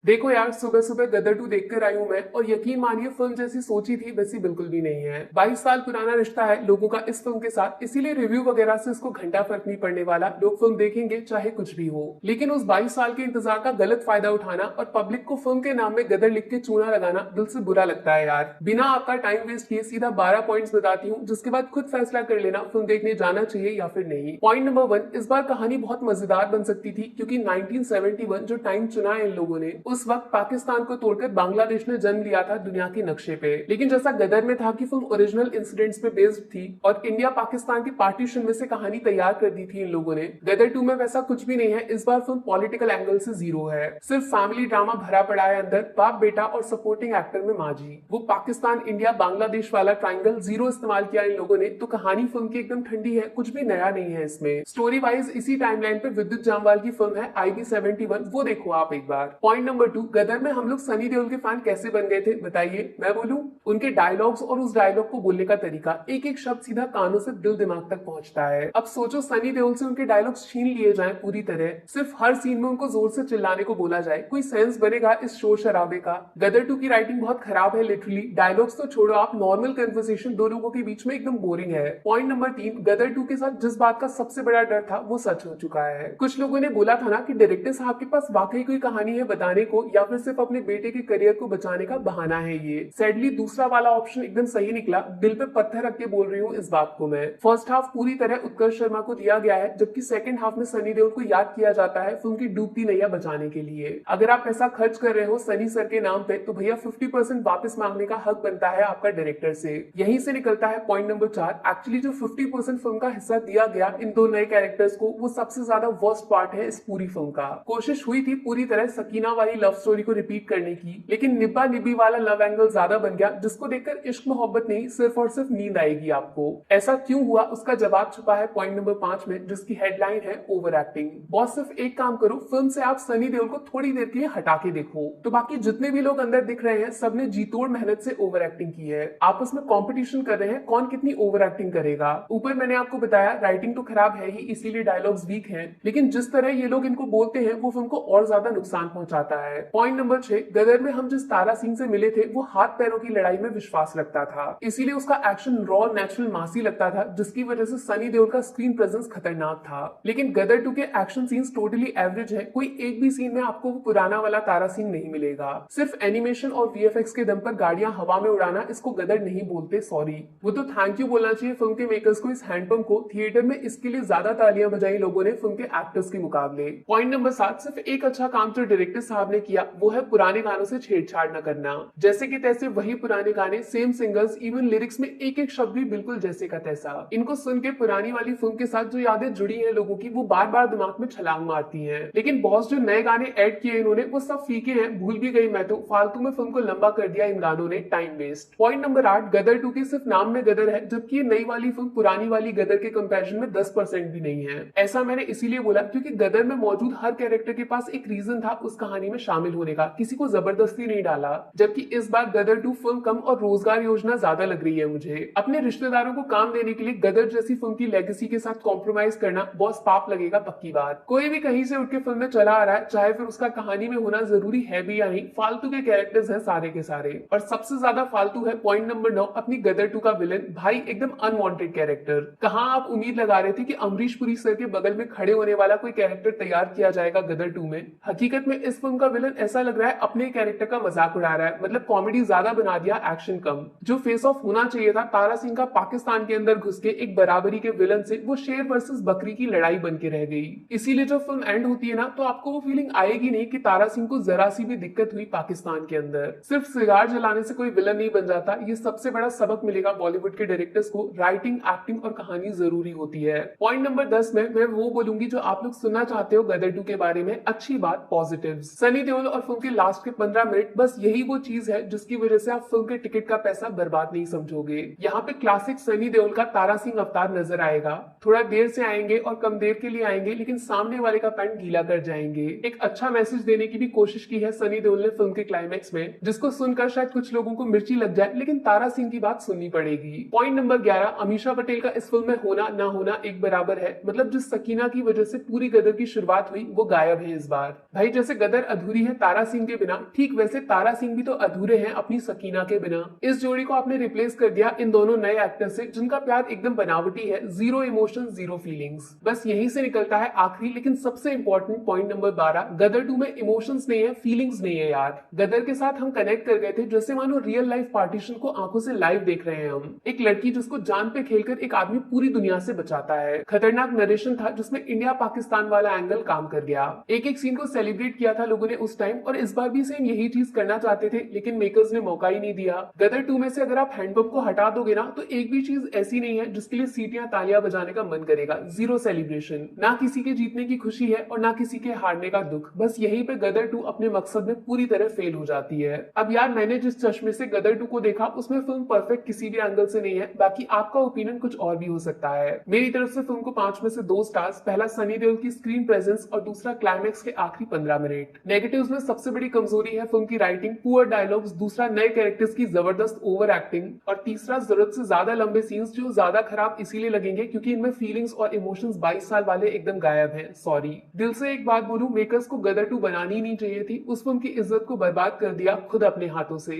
देखो यार, सुबह सुबह गदर 2 देखकर आई हूं मैं, और यकीन मानिए फिल्म जैसी सोची थी वैसी बिल्कुल भी नहीं है। 22 साल पुराना रिश्ता है लोगों का इस फिल्म के साथ, इसीलिए रिव्यू वगैरह से इसको घंटा फर्क नहीं पड़ने वाला। लोग फिल्म देखेंगे चाहे कुछ भी हो। लेकिन उस 22 साल के इंतजार का गलत फायदा उठाना और पब्लिक को फिल्म के नाम में गदर लिख के चूना लगाना दिल से बुरा लगता है यार। बिना आपका टाइम वेस्ट किए सीधा 12 पॉइंट्स बताती हूँ, जिसके बाद खुद फैसला कर लेना फिल्म देखने जाना चाहिए या फिर नहीं। पॉइंट नंबर 1, इस बार कहानी बहुत मजेदार बन सकती थी, क्योंकि 1971 जो टाइम चुना है इन लोगों ने, उस वक्त पाकिस्तान को तोड़कर बांग्लादेश ने जन्म लिया था दुनिया के नक्शे पे। लेकिन जैसा गदर में था कि फिल्म ओरिजिनल इंसिडेंट्स पे बेस्ड थी और इंडिया पाकिस्तान की पार्टीशन में से कहानी तैयार कर दी थी इन लोगों ने, गदर 2 में वैसा कुछ भी नहीं है। इस बार फिल्म पॉलिटिकल एंगल से जीरो है, सिर्फ फैमिली ड्रामा भरा पड़ा है अंदर, बाप बेटा और सपोर्टिंग एक्टर में माजी। वो पाकिस्तान इंडिया बांग्लादेश वाला ट्राइंगल जीरो इस्तेमाल किया इन लोगों ने, तो कहानी फिल्म की एकदम ठंडी है, कुछ भी नया नहीं है इसमें। स्टोरी वाइज इसी टाइमलाइन पे विद्युत जामवाल की फिल्म है IB71, वो देखो आप एक बार। पॉइंट नंबर 2, गदर में हम लोग सनी देओल के फैन कैसे बन गए थे बताइए, मैं बोलूं? उनके डायलॉग्स और उस डायलॉग को बोलने का तरीका, एक एक शब्द सीधा कानों से दिल दिमाग तक पहुंचता है। अब सोचो सनी देओल से उनके डायलॉग्स छीन लिए जाएं पूरी तरह, सिर्फ हर सीन में उनको जोर से चिल्लाने को बोला जाए, कोई सेंस बनेगा इस शोर शराबे का? गदर 2 की राइटिंग बहुत खराब है लिटरली, डायलॉग्स तो छोड़ो आप, नॉर्मल कन्वर्सेशन दो लोगों के बीच में एकदम बोरिंग है। पॉइंट नंबर 3, गदर 2 के साथ जिस बात का सबसे बड़ा डर था वो सच हो चुका है। कुछ लोगों ने बोला था ना कि डायरेक्टर साहब के पास वाकई कोई कहानी है बताने को, या फिर सिर्फ अपने बेटे के करियर को बचाने का बहाना है ये। सैडली दूसरा वाला ऑप्शन एकदम सही निकला, दिल पे पत्थर रख के बोल रही हूँ इस बात को मैं। फर्स्ट हाफ पूरी तरह उत्कर्ष शर्मा को दिया गया है, जबकि सेकंड हाफ में सनी देओल को याद किया जाता है फिल्म की डूबती नैया बचाने के लिए। अगर आप पैसा खर्च कर रहे हो सनी सर के नाम पे, तो भैया 50% वापस मांगने का हक बनता है आपका डायरेक्टर से। यहीं से निकलता है पॉइंट नंबर 4, एक्चुअली जो 50% फिल्म का हिस्सा दिया गया इन दो नए कैरेक्टर्स को, वो सबसे ज्यादा वर्स्ट पार्ट है इस पूरी फिल्म का। कोशिश हुई थी पूरी तरह सकीना वाली लव स्टोरी को रिपीट करने की, लेकिन निब्बा निब्बी वाला लव एंगल ज्यादा बन गया, जिसको देखकर इश्क मोहब्बत नहीं सिर्फ और सिर्फ नींद आएगी आपको। ऐसा क्यों हुआ उसका जवाब छुपा है पॉइंट नंबर 5 में, जिसकी हेडलाइन है ओवर एक्टिंग। बॉस सिर्फ एक काम करो, फिल्म से आप सनी देओल को थोड़ी देर के लिए हटा के देखो, तो बाकी जितने भी लोग अंदर दिख रहे हैं सबने जी तोड़ मेहनत से ओवर एक्टिंग की है। आपस में कंपटीशन कर रहे हैं कौन कितनी ओवर एक्टिंग करेगा। ऊपर मैंने आपको बताया राइटिंग तो खराब है ही, इसीलिए डायलॉग्स वीक हैं, लेकिन जिस तरह ये लोग इनको बोलते हैं वो फिल्म को और ज्यादा नुकसान पहुंचाता है। पॉइंट नंबर 6, गदर में हम जिस तारा सिंह से मिले थे वो हाथ पैरों की लड़ाई में विश्वास रखता था, इसीलिए उसका एक्शन रॉ नेचुरल मासी लगता था, जिसकी वजह से सनी देओल का स्क्रीन प्रेजेंस खतरनाक था। लेकिन गदर 2 के एक्शन सीन्स टोटली एवरेज है, कोई एक भी सीन में आपको वो पुराना वाला तारा सिंह नहीं मिलेगा। सिर्फ एनिमेशन और VFX के दम पर गाड़ियां हवा में उड़ाना, इसको गदर नहीं बोलते, सॉरी। वो तो थैंक यू बोलना चाहिए फिल्म के मेकर्स को, इस हैंडपंप को। थिएटर में इसके लिए ज्यादा तालियां बजाई लोगों ने फिल्म के एक्टर्स के मुकाबले। पॉइंट नंबर 7, सिर्फ एक अच्छा काम जो डायरेक्टर साहब ने किया वो है पुराने गानों से छेड़छाड़ न करना। जैसे कि तैसे वही पुराने गाने, सेम सिंगर्स, इवन लिरिक्स में एक एक शब्द भी बिल्कुल जैसे का तैसा। इनको सुन के पुरानी वाली फिल्म के साथ जो यादें जुड़ी हैं लोगों की, वो बार बार दिमाग में छलांग मारती हैं। लेकिन बॉस जो नए गाने ऐड किए इन्होंने, वो सब फीके हैं, भूल भी गई मैं तो। फालतू में फिल्म को लंबा कर दिया इन गानों ने, टाइम वेस्ट। पॉइंट नंबर 8, गदर 2 की सिर्फ नाम में गदर है, जबकि ये नई वाली फिल्म पुरानी वाली गदर के कंपैरिजन में 10% भी नहीं है। ऐसा मैंने इसीलिए बोला क्योंकि गदर में मौजूद हर कैरेक्टर के पास एक रीजन था उस कहानी में शामिल होने का, किसी को जबरदस्ती नहीं डाला। जबकि इस बार गदर 2 फिल्म कम और रोजगार योजना ज्यादा लग रही है मुझे। अपने रिश्तेदारों को काम देने के लिए गदर जैसी फिल्म की लेगेसी के साथ कॉम्प्रोमाइज करना बॉस पाप लगेगा, पक्की बात। कोई भी कहीं से उठ के फिल्म में चला आ रहा है, चाहे फिर उसका कहानी में होना जरूरी है भी या नहीं, फालतू के कैरेक्टर्स हैं सारे के सारे। और सबसे ज्यादा फालतू है पॉइंट नंबर 9, अपनी गदर 2 का विलन, भाई एकदम अनवांटेड कैरेक्टर। कहां आप उम्मीद लगा रहे थे कि अमरीश पुरी सर के बगल में खड़े होने वाला कोई कैरेक्टर तैयार किया जाएगा गदर 2 में? हकीकत में इस फिल्म का विलन ऐसा लग रहा है अपने कैरेक्टर का मजाक उड़ा रहा है, मतलब कॉमेडी ज्यादा बना दिया, एक्शन कम। जो फेस ऑफ होना चाहिए था तारा सिंह का पाकिस्तान के अंदर घुस के एक बराबरी के विलन से, वो शेर वर्सेस बकरी की लड़ाई बन के रह गई। इसीलिए जब फिल्म एंड होती है ना, तो आपको वो फीलिंग आएगी नहीं कि तारा सिंह को जरा सी भी दिक्कत हुई पाकिस्तान के अंदर। सिर्फ सिगार जलाने से कोई विलन नहीं बन जाता, ये सबसे बड़ा सबक मिलेगा बॉलीवुड के डायरेक्टर्स को। राइटिंग, एक्टिंग और कहानी जरूरी होती है। पॉइंट नंबर 10 में मैं वो बोलूंगी जो आप लोग सुनना चाहते हो गदर 2 के बारे में, अच्छी बात, पॉजिटिव। सनी देओल और फिल्म के लास्ट के 15 मिनट, बस यही वो चीज है जिसकी वजह से आप फिल्म के टिकट का पैसा बर्बाद नहीं समझोगे। यहाँ पे क्लासिक सनी देओल का तारा सिंह अवतार नजर आएगा, थोड़ा देर से आएंगे और कम देर के लिए आएंगे, लेकिन सामने वाले का पैंट गीला कर जाएंगे। एक अच्छा मैसेज देने की भी कोशिश की है सनी देओल ने फिल्म के क्लाइमैक्स में, जिसको सुनकर शायद कुछ लोगों को मिर्ची लग जाए, लेकिन तारा सिंह की बात सुननी पड़ेगी। पॉइंट नंबर 11, अमीषा पटेल का इस फिल्म में होना ना होना एक बराबर है। मतलब जिस सकीना की वजह से पूरी गदर की शुरुआत हुई वो गायब है इस बार। भाई जैसे गदर अधूरी अधूरी है तारा सिंह के बिना, ठीक वैसे तारा सिंह भी तो अधूरे हैं अपनी सकीना के बिना। इस जोड़ी को आपने रिप्लेस कर दिया इन दोनों नए एक्टर से जिनका प्यार एकदम बनावटी है, जीरो इमोशन जीरो फीलिंग्स। बस यहीं से निकलता है आखिरी लेकिन सबसे इंपॉर्टेंट पॉइंट नंबर 12, गदर 2 में इमोशंस नहीं है, फीलिंग्स नहीं है यार। गदर के साथ हम कनेक्ट कर गए थे जैसे मानो रियल लाइफ पार्टीशन को आंखों से लाइव देख रहे हैं हम। एक लड़की जिसको जान पे खेलकर एक आदमी पूरी दुनिया से बचाता है। खतरनाक नरेशन था जिसमें इंडिया पाकिस्तान वाला एंगल काम कर गया। एक एक सीन को सेलिब्रेट किया था लोगों ने उस टाइम, और इस बार भी सेम यही चीज करना चाहते थे लेकिन मेकर्स ने मौका ही नहीं दिया। गदर 2 में से अगर आप हैंडपंप को हटा दोगे ना तो एक भी चीज ऐसी नहीं है जिसके लिए सीटियां तालियां बजाने का मन करेगा। जीरो सेलिब्रेशन, ना किसी के जीतने की खुशी है और ना किसी के हारने का दुख। बस यहीं पे गदर 2 अपने मकसद में पूरी तरह फेल हो जाती है। अब यार मैंने जिस चश्मे से गदर 2 को देखा उसमें फिल्म परफेक्ट किसी भी एंगल से नहीं है, बाकी आपका ओपिनियन कुछ और भी हो सकता है। मेरी तरफ से फिल्म को 5 में से 2 स्टार्स, पहला सनी देओल की स्क्रीन प्रेजेंस और दूसरा क्लाइमैक्स के आखिरी 15 मिनट। नेगेटिव्स में सबसे बड़ी कमजोरी है फिल्म की राइटिंग, पुअर डायलॉग्स, दूसरा नए कैरेक्टर्स की जबरदस्त ओवर एक्टिंग और तीसरा जरूरत से ज्यादा लंबे सीन्स जो ज्यादा खराब इसीलिए लगेंगे क्योंकि इनमें फीलिंग्स और इमोशंस 22 साल वाले एकदम गायब हैं। सॉरी। दिल से एक बात बोलूं, मेकर्स को गदर 2 बनानी ही नहीं चाहिए थी, उस फिल्म की इज्जत को बर्बाद कर दिया खुद अपने हाथों से।